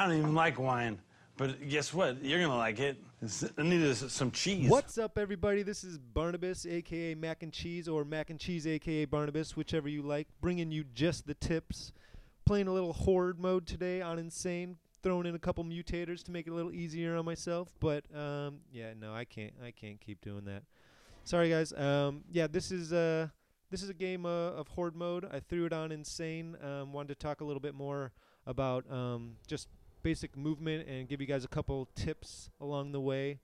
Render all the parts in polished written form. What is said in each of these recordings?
I don't even like wine, but guess what? You're gonna like it. I need some cheese. What's up, everybody? This is Barnabas, aka Mac and Cheese, or Mac and Cheese, aka Barnabas, whichever you like, bringing you just the tips. Playing a little horde mode today on Insane, throwing in a couple mutators to make it a little easier on myself. But yeah, no, I can't keep doing that. Sorry, guys. Yeah, this is a game of horde mode. I threw it on Insane. Wanted to talk a little bit more about just basic movement and give you guys a couple tips along the way.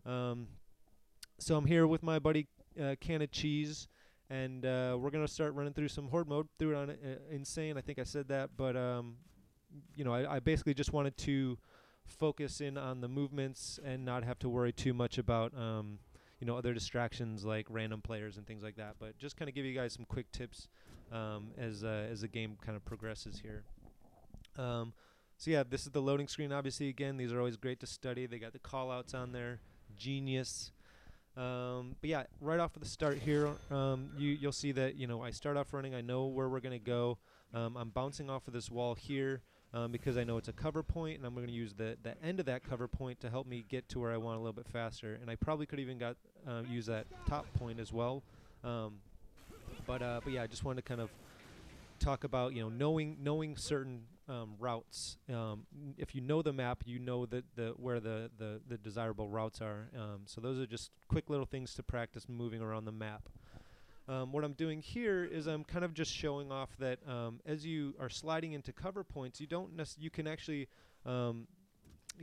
So I'm here with my buddy Can of Cheese, and we're gonna start running through some horde mode. Threw it on Insane. I think I said that, but you know, I basically just wanted to focus in on the movements and not have to worry too much about you know, other distractions like random players and things like that. But just kind of give you guys some quick tips as the game kind of progresses here. So yeah, this is the loading screen. Obviously, again, these are always great to study. They got the call-outs on there. Genius. But yeah, right off of the start here, you'll see that, you know, I start off running. I know where we're going to go. I'm bouncing off of this wall here because I know it's a cover point, and I'm going to use the end of that cover point to help me get to where I want a little bit faster. And I probably could even use that top point as well. But yeah, I just wanted to kind of talk about, you know, knowing certain routes. If you know the map, you know where the desirable routes are. So those are just quick little things to practice moving around the map. What I'm doing here is I'm kind of just showing off that as you are sliding into cover points, you can actually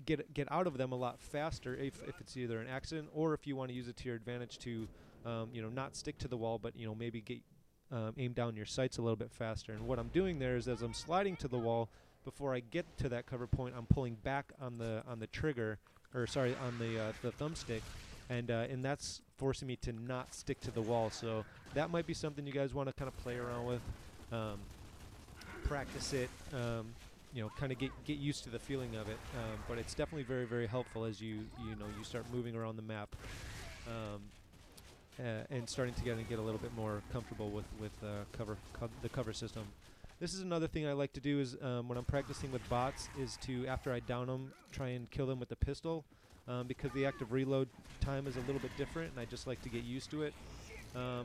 get out of them a lot faster if it's either an accident or if you want to use it to your advantage to you know, not stick to the wall, but, you know, maybe get aim down your sights a little bit faster. And what I'm doing there is, as I'm sliding to the wall, before I get to that cover point, I'm pulling back on the trigger, or sorry, on the thumbstick, and that's forcing me to not stick to the wall. So that might be something you guys want to kind of play around with, practice it, you know, kind of get used to the feeling of it. But it's definitely very, very helpful as you start moving around the map. And starting to get a little bit more comfortable with the cover system. This is another thing I like to do is when I'm practicing with bots is to, after I down them, try and kill them with the pistol because the active reload time is a little bit different, and I just like to get used to it.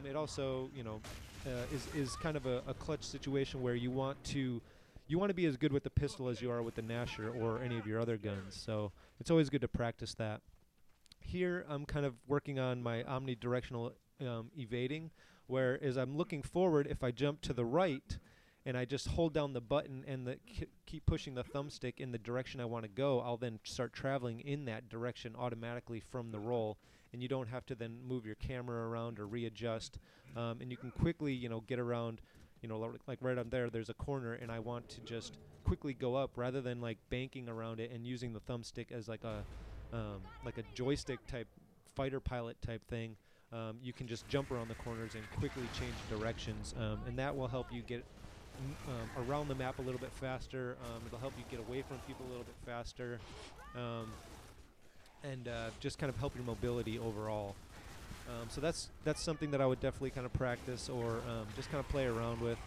It also, you know, is kind of a clutch situation where you want to be as good with the pistol as you are with the Nasher or any of your other guns. So it's always good to practice that. Here I'm kind of working on my omnidirectional evading, where as I'm looking forward, if I jump to the right and I just hold down the button and keep pushing the thumbstick in the direction I want to go, I'll then start traveling in that direction automatically from the roll, and you don't have to then move your camera around or readjust, and you can quickly, you know, get around, you know, like right on there's a corner, and I want to just quickly go up rather than like banking around it and using the thumbstick as like a joystick type fighter pilot type thing. You can just jump around the corners and quickly change directions, and that will help you get around the map a little bit faster. It'll help you get away from people a little bit faster, and just kind of help your mobility overall. So that's something that I would definitely kind of practice or just kind of play around with.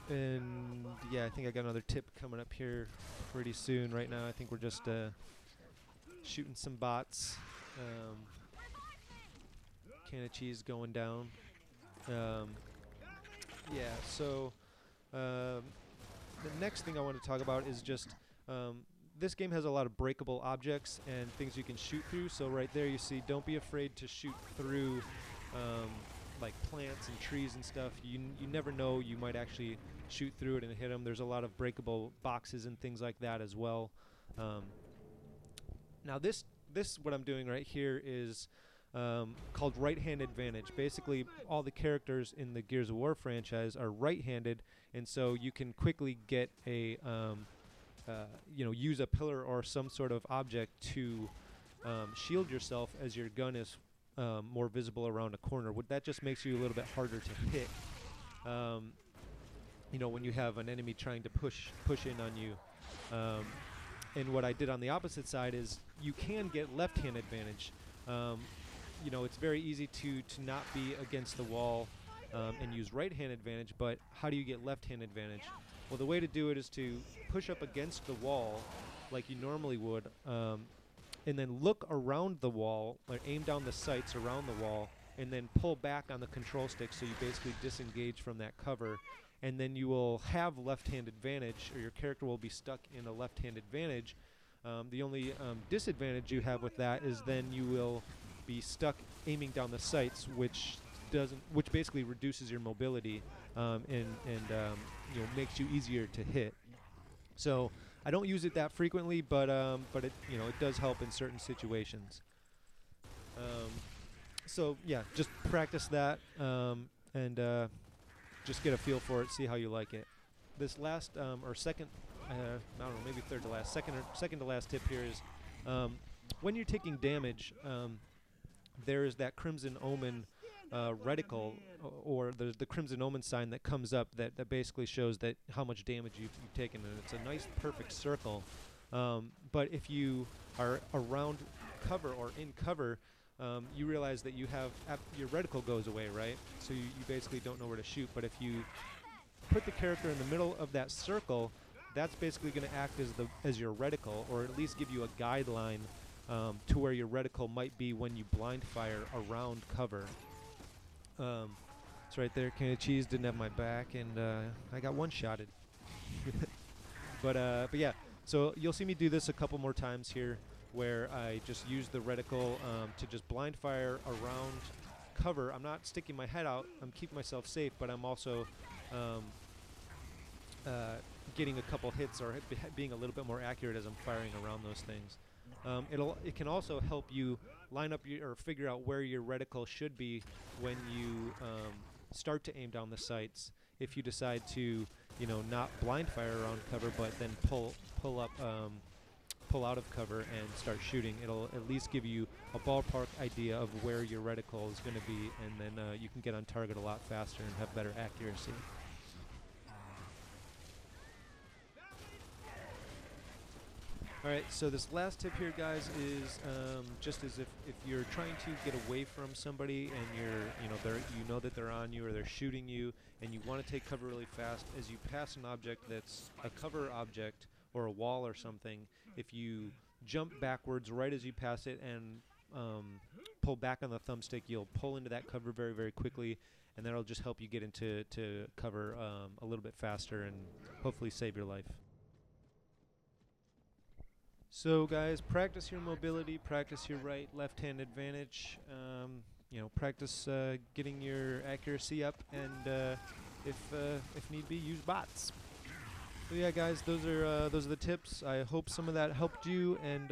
And yeah, I think I got another tip coming up here pretty soon. Right now I think we're just shooting some bots. Can of Cheese going down. Yeah, so the next thing I want to talk about is just this game has a lot of breakable objects and things you can shoot through. So right there you see, don't be afraid to shoot through like plants and trees and stuff. You never know, you might actually shoot through it and hit them. There's a lot of breakable boxes and things like that as well. Now this what I'm doing right here is called right-hand advantage. Basically, all the characters in the Gears of War franchise are right-handed, and so you can quickly get a you know, use a pillar or some sort of object to shield yourself as your gun is more visible around a corner. That just makes you a little bit harder to hit. You know, when you have an enemy trying to push in on you. And what I did on the opposite side is you can get left-hand advantage. You know, it's very easy to not be against the wall and use right-hand advantage, but how do you get left-hand advantage? Well, the way to do it is to push up against the wall like you normally would, and then look around the wall, or aim down the sights around the wall, and then pull back on the control stick so you basically disengage from that cover, and then you will have left-hand advantage, or your character will be stuck in a left-hand advantage. The only disadvantage you have with that is then you will be stuck aiming down the sights, which basically reduces your mobility, and makes you easier to hit. So I don't use it that frequently, but it it does help in certain situations. So yeah, just practice that, and just get a feel for it, see how you like it. This last or second, I don't know, maybe third to last, second to last tip here is when you're taking damage, there is that Crimson Omen reticle, or the Crimson Omen sign that comes up that basically shows that how much damage you've taken, and it's a nice perfect circle. But if you are around cover or in cover, you realize that you have your reticle goes away, right? So you basically don't know where to shoot. But if you put the character in the middle of that circle, that's basically going to act as your reticle, or at least give you a guideline to where your reticle might be when you blind fire around cover. It's right there. Can of Cheese didn't have my back, and I got one-shotted. But yeah, so you'll see me do this a couple more times here, where I just use the reticle to just blind fire around cover. I'm not sticking my head out. I'm keeping myself safe, but I'm also getting a couple hits, or being a little bit more accurate as I'm firing around those things. It can also help you line up or figure out where your reticle should be when you start to aim down the sights. If you decide to, not blind fire around cover, but then pull out of cover and start shooting, it'll at least give you a ballpark idea of where your reticle is going to be, and then you can get on target a lot faster and have better accuracy. Alright, so this last tip here, guys, is just as if you're trying to get away from somebody and you know that they're on you or they're shooting you, and you want to take cover really fast. As you pass an object that's a cover object or a wall or something, if you jump backwards right as you pass it and pull back on the thumbstick, you'll pull into that cover very, very quickly, and that'll just help you get into cover a little bit faster and hopefully save your life. So guys, practice your mobility, practice your right, left-hand advantage, practice getting your accuracy up, and if need be, use bots. So yeah, guys, those are the tips. I hope some of that helped you, and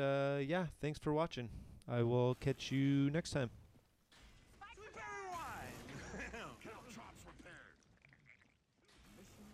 yeah, thanks for watching. I will catch you next time.